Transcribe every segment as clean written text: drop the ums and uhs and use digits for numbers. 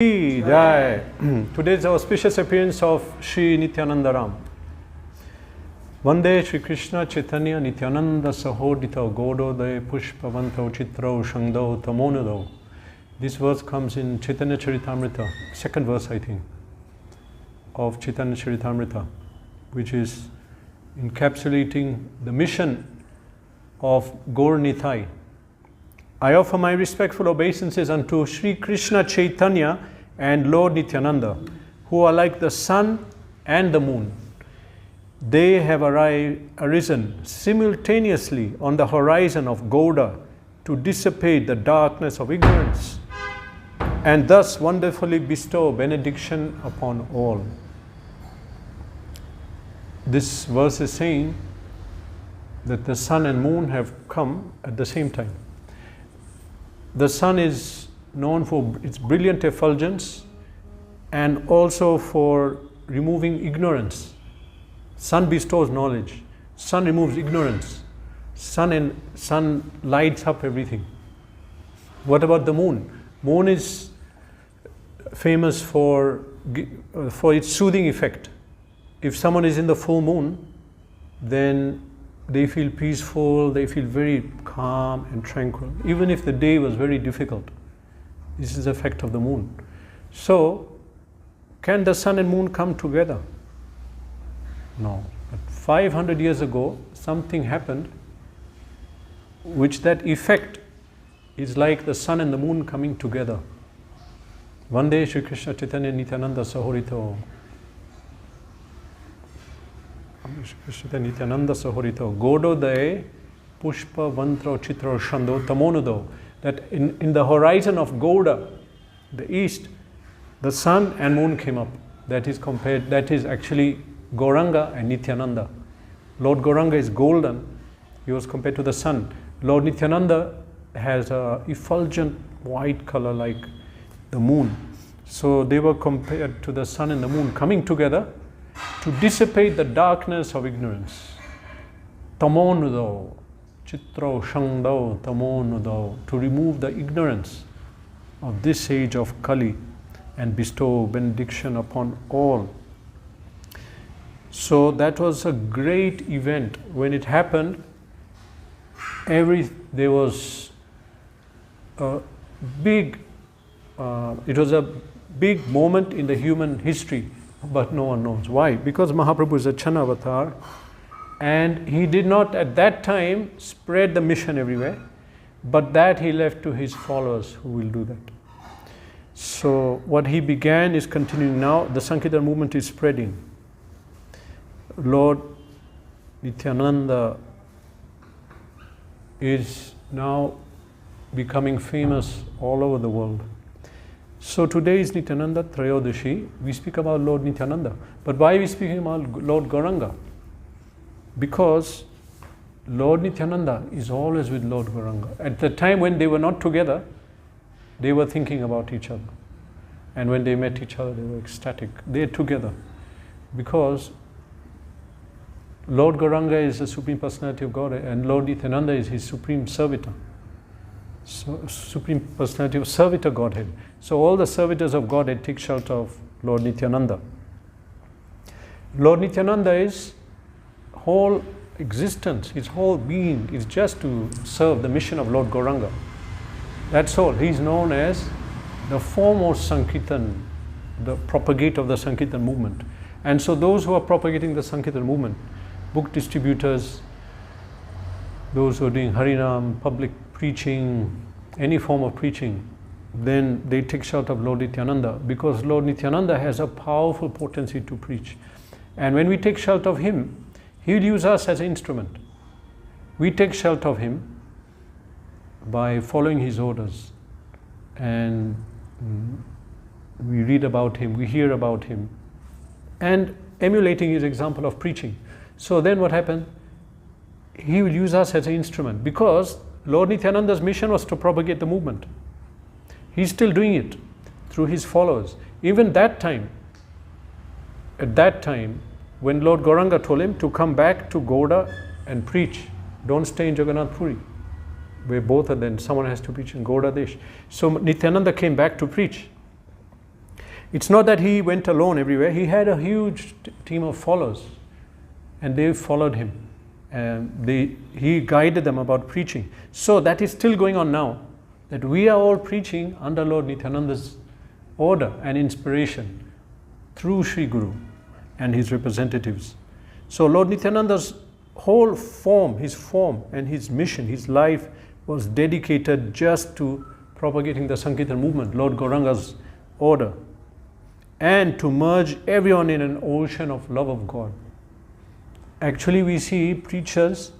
Jai. Today is the auspicious appearance of Sri Nityananda Ram. Vande Shri Krishna Chaitanya Nityananda Sahodita Gododaya Pushpavanto Chitrao Shangdo Tamonado. This verse comes in Chaitanya Charitamrita, second verse I think, of Chaitanya Charitamrita, which is encapsulating the mission of Gaur Nitai. I offer my respectful obeisances unto Sri Krishna Chaitanya and Lord Nityananda, who are like the sun and the moon. They have arisen simultaneously on the horizon of Gauda to dissipate the darkness of ignorance and thus wonderfully bestow benediction upon all. This verse is saying that the sun and moon have come at the same time. The sun is known for its brilliant effulgence and also for removing ignorance. Sun bestows knowledge. Sun removes ignorance. Sun lights up everything. What about the moon? Moon is famous for its soothing effect. If someone is in the full moon, then they feel peaceful, they feel very calm and tranquil, even if the day was very difficult. This is the effect of the moon. So, can the sun and moon come together? No. But 500 years ago, something happened which that effect is like the sun and the moon coming together. Vande Shri Krishna Chaitanya Nityananda Sahorito. Nityananda Sahorito Gododaya Pushpa Vantra Chitra Shando Tamonudo. That in the horizon of Gauda, the east, the sun and moon came up. That is actually Gauranga and Nityananda. Lord Gauranga is golden. He was compared to the sun. Lord Nityananda has a effulgent white color like the moon. So they were compared to the sun and the moon coming together to dissipate the darkness of ignorance. Tamonudo, Chitro Shangdo, Tamonudo, to remove the ignorance of this age of Kali and bestow benediction upon all. So that was a great event. When it happened, there was a big, it was a big moment in the human history. But no one knows. Why? Because Mahaprabhu is a Chana avatar and he did not at that time spread the mission everywhere, but that he left to his followers who will do that. So what he began is continuing now. The Sankirtan movement is spreading. Lord Nityananda is now becoming famous all over the world. So today is Nityananda Trayodashi. We speak about Lord Nityananda. But why are we speaking about Lord Gauranga? Because Lord Nityananda is always with Lord Gauranga. At the time when they were not together, they were thinking about each other. And when they met each other, they were ecstatic. They are together. Because Lord Gauranga is the Supreme Personality of God and Lord Nityananda is his Supreme Servitor. So, Supreme Personality of Servitor Godhead. So all the servitors of Godhead take shelter of Lord Nityananda. Lord Nityananda is whole existence, his whole being is just to serve the mission of Lord Gauranga. That's all. He is known as the foremost Sankirtan, the propagator of the Sankirtan movement. And so those who are propagating the Sankirtan movement, book distributors, those who are doing Harinam, public preaching, any form of preaching, then they take shelter of Lord Nityananda because Lord Nityananda has a powerful potency to preach. And when we take shelter of him, he will use us as an instrument. We take shelter of him by following his orders and we read about him, we hear about him and emulating his example of preaching. So then what happened? He will use us as an instrument because Lord Nityananda's mission was to propagate the movement. He's still doing it through his followers. Even at that time, when Lord Gauranga told him to come back to Gauda and preach, don't stay in Jagannath Puri, where both are then, someone has to preach in Gauda Desh. So Nityananda came back to preach. It's not that he went alone everywhere. He had a huge team of followers, and they followed him. And he guided them about preaching. So that is still going on now, that we are all preaching under Lord Nityananda's order and inspiration through Sri Guru and his representatives. So Lord Nityananda's whole form, his form and his mission, his life was dedicated just to propagating the Sankirtan movement, Lord Gauranga's order, and to merge everyone in an ocean of love of God. Actually, we see preachers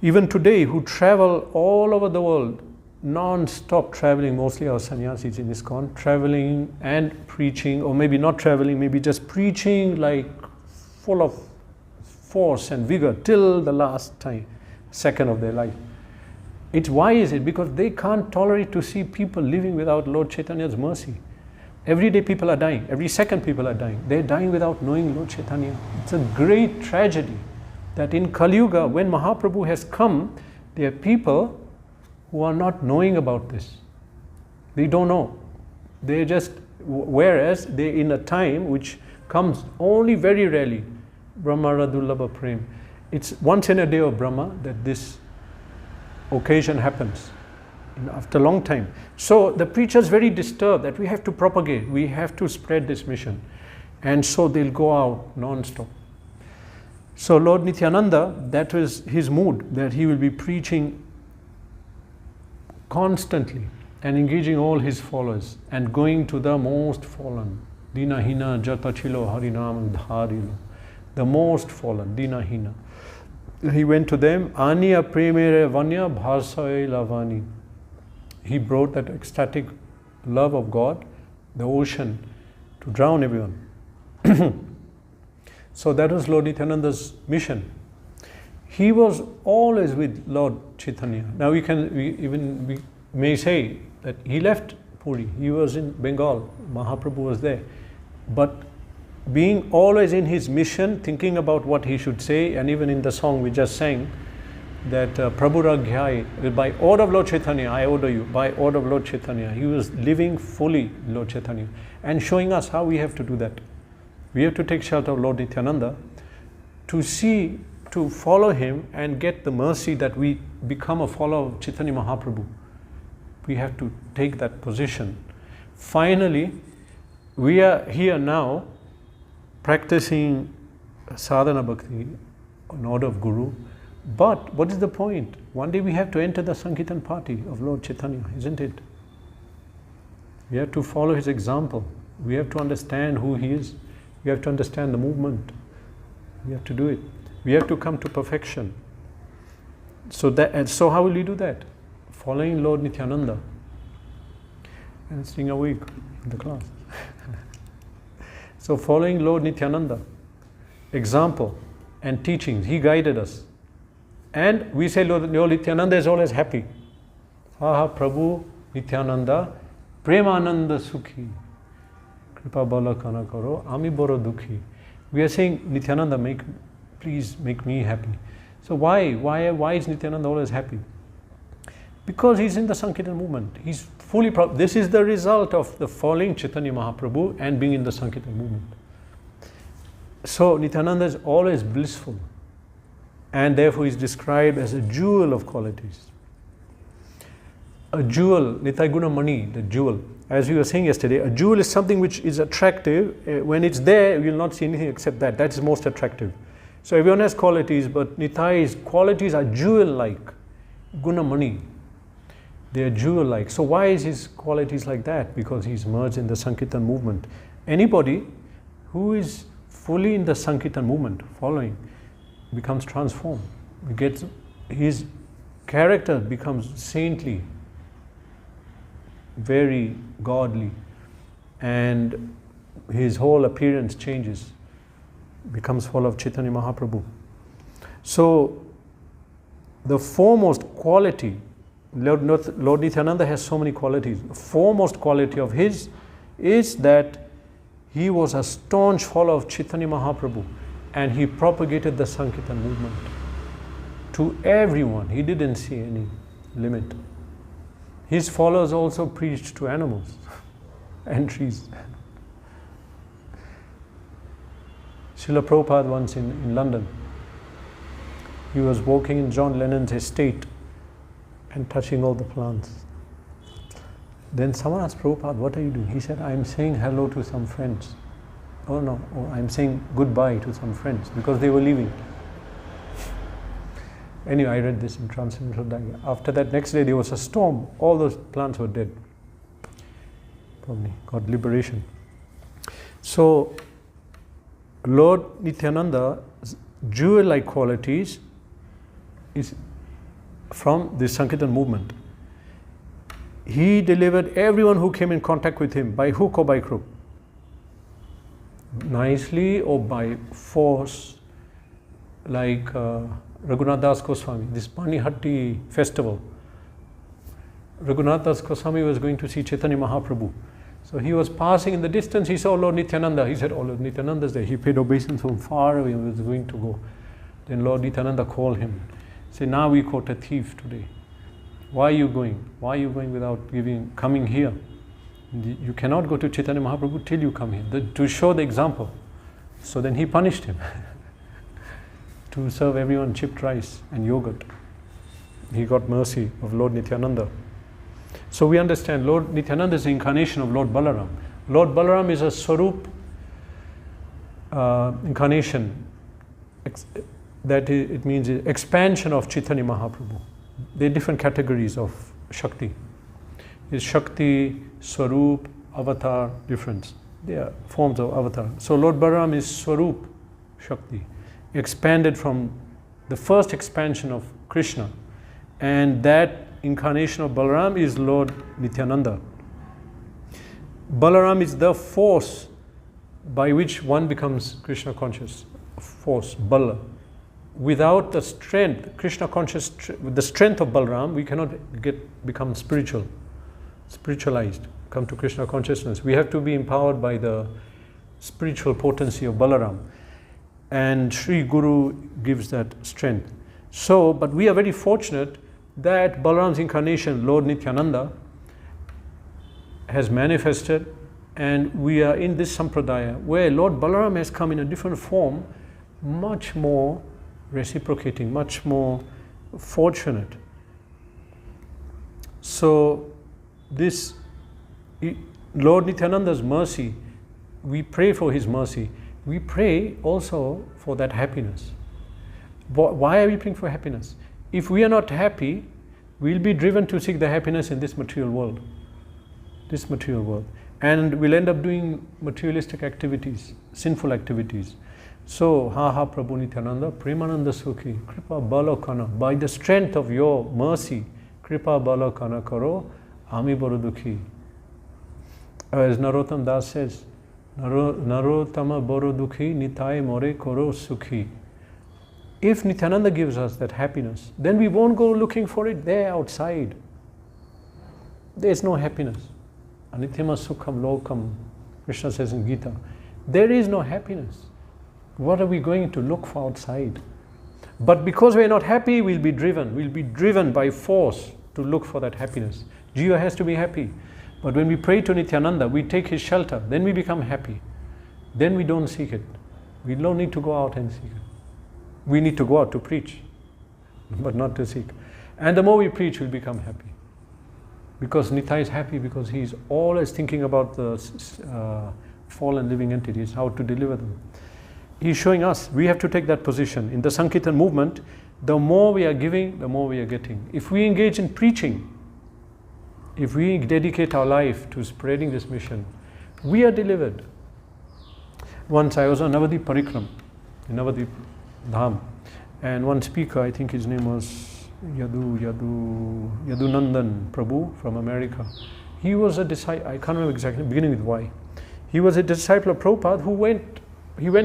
even today who travel all over the world, non-stop traveling, mostly our sannyasis in ISKCON, traveling and preaching, or maybe not traveling, maybe just preaching like full of force and vigor till the last second of their life. Why is it? Because they can't tolerate to see people living without Lord Chaitanya's mercy. Every day people are dying. Every second people are dying. They're dying without knowing Lord Chaitanya. It's a great tragedy that in Kali Yuga, when Mahaprabhu has come, there are people who are not knowing about this. They don't know. They just, whereas they're in a time which comes only very rarely, Brahma Radulabha Prem. It's once in a day of Brahma that this occasion happens. After a long time. So the preacher is very disturbed that we have to propagate, we have to spread this mission. And so they'll go out non-stop. So Lord Nityananda, that was his mood, that he will be preaching constantly and engaging all his followers and going to the most fallen. Dinahina Jatachilo Harinam Dharilo. The most fallen, Dinahina. He went to them, Aniya Premere Vanya Bharsai Lavani. He brought that ecstatic love of God, the ocean, to drown everyone. So that was Lord Nityananda's mission. He was always with Lord Chaitanya. Now we may say that he left Puri. He was in Bengal. Mahaprabhu was there. But being always in his mission, thinking about what he should say, and even in the song we just sang, that Prabhu Raghai, by order of Lord Chaitanya, I order you, by order of Lord Chaitanya. He was living fully Lord Chaitanya and showing us how we have to do that. We have to take shelter of Lord Nityananda to follow him and get the mercy that we become a follower of Chaitanya Mahaprabhu. We have to take that position. Finally, we are here now practicing sadhana bhakti in order of Guru. But what is the point? One day we have to enter the Sankirtan party of Lord Chaitanya, isn't it? We have to follow his example. We have to understand who he is. We have to understand the movement. We have to do it. We have to come to perfection. So how will we do that? Following Lord Nityananda and staying awake in the class. So following Lord Nityananda, example and teachings, he guided us. And we say Lord Nityananda is always happy. Aha Prabhu Nityananda Premananda Sukhi Kripa Bala Kana Karo Ami Boro Dukhi. We are saying Nityananda, please make me happy. So why is Nityananda always happy? Because he's in the Sankirtan movement. He's fully this is the result of the following Chaitanya Mahaprabhu and being in the Sankirtan movement. So Nityananda is always blissful. And therefore is described as a jewel of qualities. A jewel, Nitai Guna Mani, the jewel. As we were saying yesterday, a jewel is something which is attractive. When it's there, you will not see anything except that. That is most attractive. So everyone has qualities, but Nitai's qualities are jewel-like. Guna Mani. They are jewel-like. So why is his qualities like that? Because he's merged in the Sankirtan movement. Anybody who is fully in the Sankirtan movement, following, becomes transformed. His character becomes saintly, very godly, and his whole appearance changes, becomes full of Chaitanya Mahaprabhu. So the foremost quality, Lord Nityananda has so many qualities. The foremost quality of his is that he was a staunch follower of Chaitanya Mahaprabhu. And he propagated the Sankirtan movement to everyone. He didn't see any limit. His followers also preached to animals and trees. Srila Prabhupada once in London, he was walking in John Lennon's estate and touching all the plants. Then someone asked Prabhupada, what are you doing? He said, I'm saying hello to some friends. Oh no, I'm saying goodbye to some friends because they were leaving. Anyway, I read this in Transcendental Dialogue. After that, next day there was a storm. All those plants were dead. Probably got liberation. So, Lord Nityananda's jewel-like qualities is from the Sankirtan movement. He delivered everyone who came in contact with him by hook or by crook, nicely or by force, like Raghunath Das Goswami, this Panihatti festival. Raghunath Das Goswami was going to see Chaitanya Mahaprabhu. So he was passing in the distance, he saw Lord Nityananda. He said, oh, Lord Nityananda's there. He paid obeisance from far away and was going to go. Then Lord Nityananda called him. He said, now we caught a thief today. Why are you going? Why are you going without coming here? You cannot go to Chaitanya Mahaprabhu till you come here, to show the example. So then he punished him to serve everyone chipped rice and yogurt. He got mercy of Lord Nityananda. So we understand Lord Nityananda is the incarnation of Lord Balaram. Lord Balaram is a Swarup incarnation. It means expansion of Chaitanya Mahaprabhu. There are different categories of Shakti. Is Shakti, Swarup, Avatar, difference. They are forms of Avatar. So Lord Balaram is Swarup Shakti, expanded from the first expansion of Krishna. And that incarnation of Balaram is Lord Nityananda. Balaram is the force by which one becomes Krishna conscious. Force, Bala. Without the strength, Krishna conscious, with the strength of Balaram, we cannot become spiritualized, come to Krishna consciousness. We have to be empowered by the spiritual potency of Balaram. And Sri Guru gives that strength. So, but we are very fortunate that Balaram's incarnation, Lord Nityananda, has manifested, and we are in this sampradaya where Lord Balaram has come in a different form, much more reciprocating, much more fortunate. So this Lord Nityananda's mercy, we pray for his mercy. We pray also for that happiness. Why are we praying for happiness? If we are not happy, we'll be driven to seek the happiness in this material world. And we'll end up doing materialistic activities, sinful activities. So, ha Prabhu Nityananda, Premananda Sukhi, Kripa Balokana, by the strength of your mercy, Kripa Balokana Karo, Ami Borodukhi. As Narottam Das says, Narotama Borodukhi, Nitai More Koro Sukhi. If Nityananda gives us that happiness, then we won't go looking for it there outside. There is no happiness. Anityama Sukham Lokam, Krishna says in Gita. There is no happiness. What are we going to look for outside? But because we are not happy, we'll be driven by force to look for that happiness. Jiva has to be happy. But when we pray to Nityananda, we take his shelter, then we become happy. Then we don't seek it. We don't need to go out and seek it. We need to go out to preach, but not to seek. And the more we preach, we'll become happy. Because Nitai is happy because he is always thinking about the fallen living entities, how to deliver them. He's showing us, we have to take that position. In the Sankirtan movement, the more we are giving, the more we are getting. If we engage in preaching, if we dedicate our life to spreading this mission, we are delivered. Once I was on Navadip Parikram, in Navadip Dham, and one speaker, I think his name was Yadunandan Prabhu from America. He was a disciple, I can't remember exactly, beginning with Y. He was a disciple of Prabhupada who went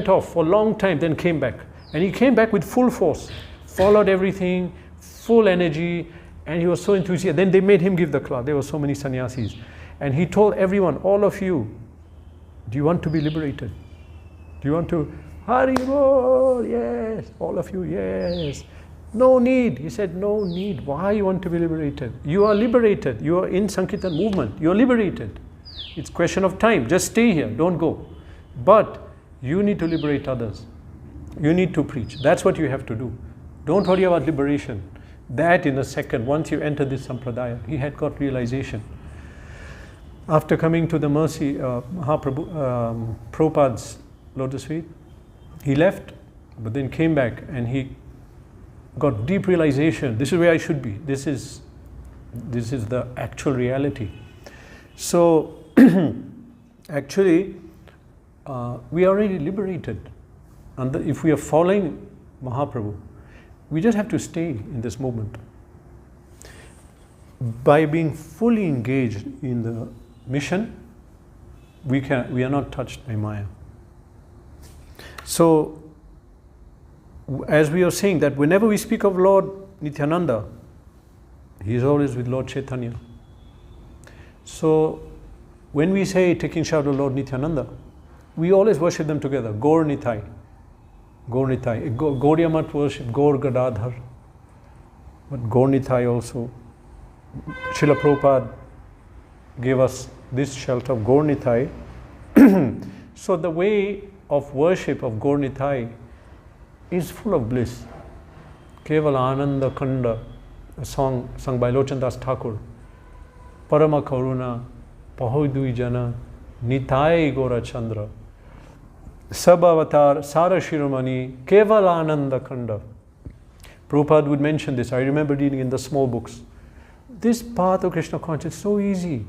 off for a long time, then came back. And he came back with full force, followed everything, full energy, and he was so enthusiastic. Then they made him give the class. There were so many sannyasis. And he told everyone, all of you, do you want to be liberated? Do you want to? Hari Bol, yes. All of you, yes. No need. He said, no need. Why you want to be liberated? You are liberated. You are in Sankirtan movement. You are liberated. It's a question of time. Just stay here. Don't go. But You need to liberate others. You need to preach. That's what you have to do. Don't worry about liberation. That in a second, once you enter this sampradaya, he had got realization. After coming to the mercy, Prabhupada's lotus feet, he left, but then came back and he got deep realization. This is where I should be. This is the actual reality. So, actually, we are already liberated. And if we are following Mahaprabhu, we just have to stay in this moment. By being fully engaged in the mission, we are not touched by Maya. So, as we are saying that whenever we speak of Lord Nityananda, he is always with Lord Chaitanya. So, when we say taking shadow Lord Nityananda, we always worship them together. Gaur Nitai. Gaur Nitai. Gaudiya Mat worship Gaur Gadadhar. But Gaur Nitai also. Srila Prabhupada gave us this shelter of Gaur Nitai. So the way of worship of Gaur Nitai is full of bliss. Keval Ananda Kanda, a song sung by Lochan Das Thakur. Parama Karuna, Pahodui Jana, Nitai Gora Chandra. Sab Avatar, Sara Shiromani, Keval Ananda Kanda. Prabhupada would mention this. I remember reading in the small books. This path of Krishna consciousness is so easy.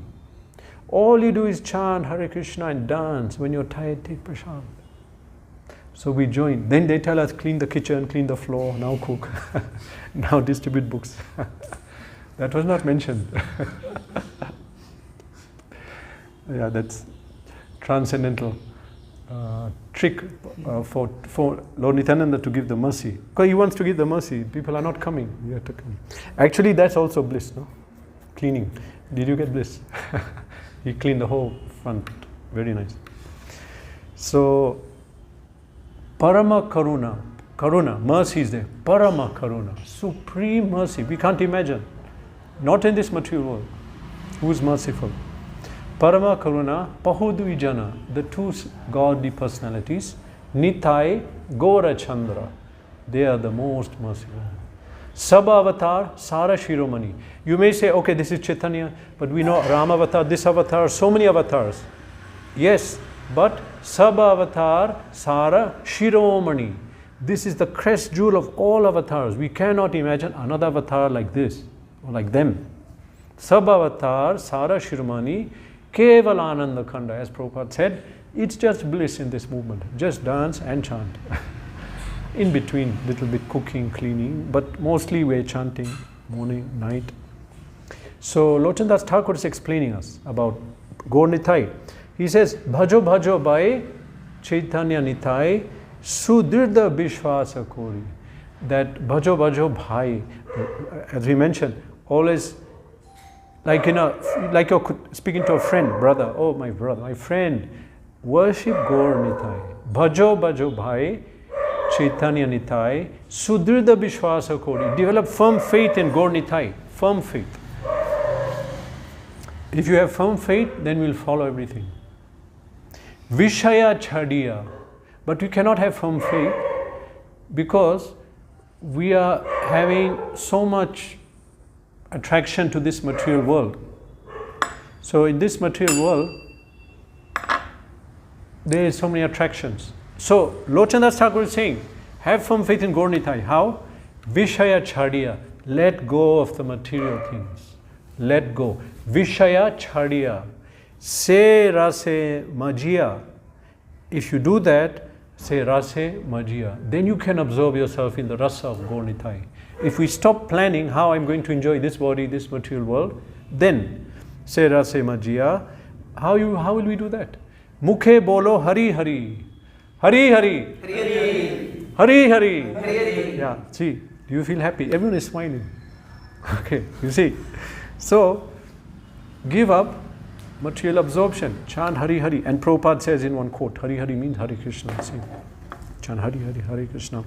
All you do is chant Hare Krishna and dance. When you're tired, take prasad. So we join. Then they tell us, clean the kitchen, clean the floor, now cook, now distribute books. That was not mentioned. Yeah, that's transcendental trick for Lord Nityananda to give the mercy. Because he wants to give the mercy. People are not coming. You have to come. Actually, that's also bliss, no? Cleaning. Did you get bliss? He cleaned the whole front. Very nice. So, Parama Karuna. Karuna, mercy is there. Parama Karuna. Supreme mercy. We can't imagine. Not in this material world. Who is merciful? Parama Karuna, Pahodui Jana, the two godly personalities, Nitai, Gora Chandra, they are the most merciful. Sab Avatar, Sara Shiromani. You may say, okay, this is Chaitanya, but we know Ram Avatar, this Avatar, so many avatars. Yes, but Sab Avatar, Sara Shiromani. This is the crest jewel of all avatars. We cannot imagine another avatar like this, or like them. Sab Avatar, Sara Shiromani, Keval Ananda Khanda, as Prabhupada said, it's just bliss in this movement. Just dance and chant. In between, little bit cooking, cleaning, but mostly we're chanting morning, night. So Lochan Das Thakur is explaining us about Gaur Nitai. He says, Bhajo Bhajo Bai Chaitanya Nitai Sudrirda Bishwasa Kori. That Bhajo Bhajo Bhai, as we mentioned, always like you're speaking to a friend, brother, oh my brother, my friend, worship Gaur Nitai. Bhajo Bhajo Bhai Chaitanya Nitai Sudrirda Bishwasa Kori. Develop firm faith in Gaur Nitai. Firm faith. If you have firm faith, then we'll follow everything. Vishaya Chadiya. But we cannot have firm faith because we are having so much attraction to this material world. So in this material world, there is so many attractions. So Lochan Das Thakur is saying, have firm faith in Gaur Nitai. How? Vishaya Chadiya. Let go of the material things. Let go. Vishaya Chadiya. Se rase majia. If you do that, say rase majia, then you can absorb yourself in the rasa of Gaur Nitai. If we stop planning how I'm going to enjoy this body, this material world, then say rase majia. How will we do that? Mukhe bolo Hari Hari. Hari Hari. Hari Hari. Yeah, see, do you feel happy? Everyone is smiling. Okay, you see. So, give up material absorption. Chant Hari Hari. And Prabhupada says in one quote, Hari Hari means Hare Krishna. See, chant Hari Hari, Hare Krishna.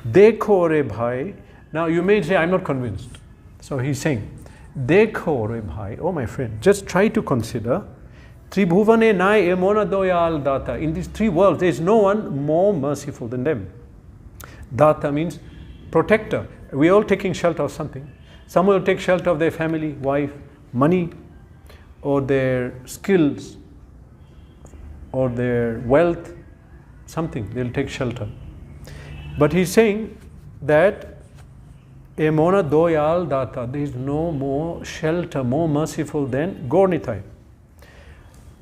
Dekho re bhai. Now you may say, I'm not convinced. So he's saying, Dekho re bhai. Oh my friend, just try to consider. Tribhuvane nai emona doyal data. In these three worlds, there is no one more merciful than them. Data means protector. We are all taking shelter of something. Some will take shelter of their family, wife, money, or their skills, or their wealth, something. They'll take shelter. But he's saying that Emona doyal data. There is no more shelter, more merciful than Gornitai.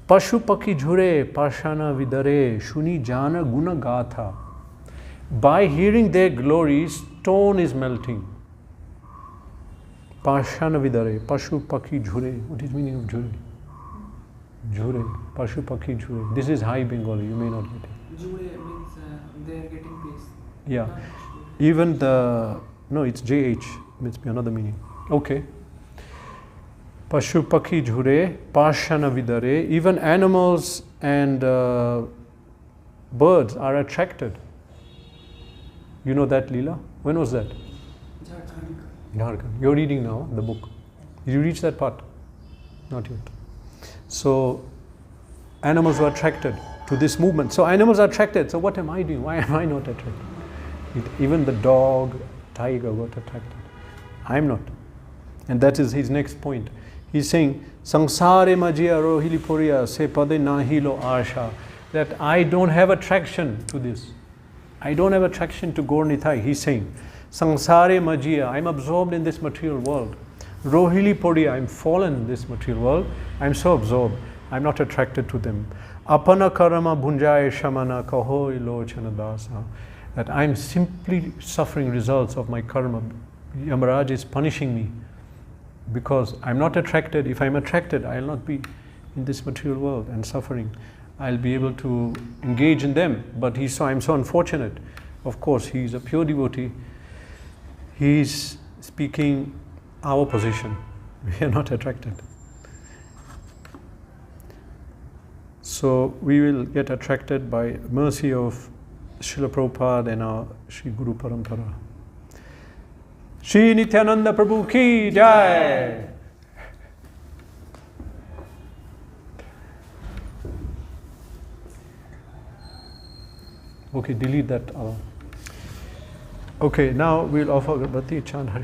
Pashu paki jhure pashana vidare shuni jana guna gatha. By hearing their glory, stone is melting. Pashana vidare, pashu paki jhure. What is the meaning of jhure? Jhure, pashu paki jhure. This is high Bengali, you may not get it. Jhure means they are getting peace. Yeah. Even the, no, it's JH, must be another meaning. Okay. Pashu Pakhi Jhure, Pashana Vidare, even animals and birds are attracted. You know that, Leela? When was that? Jharkhand. You're reading now the book. Did you reach that part? Not yet. So, animals were attracted to this movement. So, animals are attracted. So, what am I doing? Why am I not attracted? Even the dog, tiger got attracted. I'm not. And that is his next point. He's saying, Sangsare majia rohili poriya se pade nahilo asha. That I don't have attraction to this. I don't have attraction to Gornitai. He's saying, Sangsare majia, I'm absorbed in this material world. Rohili poriya, I'm fallen in this material world. I'm so absorbed. I'm not attracted to them. Apana karama bhunjaya shamana kaho ilochana dasa. That I'm simply suffering results of my karma. Yamaraj is punishing me because I'm not attracted. If I'm attracted, I'll not be in this material world and suffering. I'll be able to engage in them. But I'm so unfortunate. Of course, he's a pure devotee. He's speaking our position. We are not attracted. So we will get attracted by mercy of Srila Prabhupada and our Sri Guru Parampara. Shri Nityananda Prabhu ki jai! Okay, delete that. Okay, now we'll offer Garbati Chant Hari.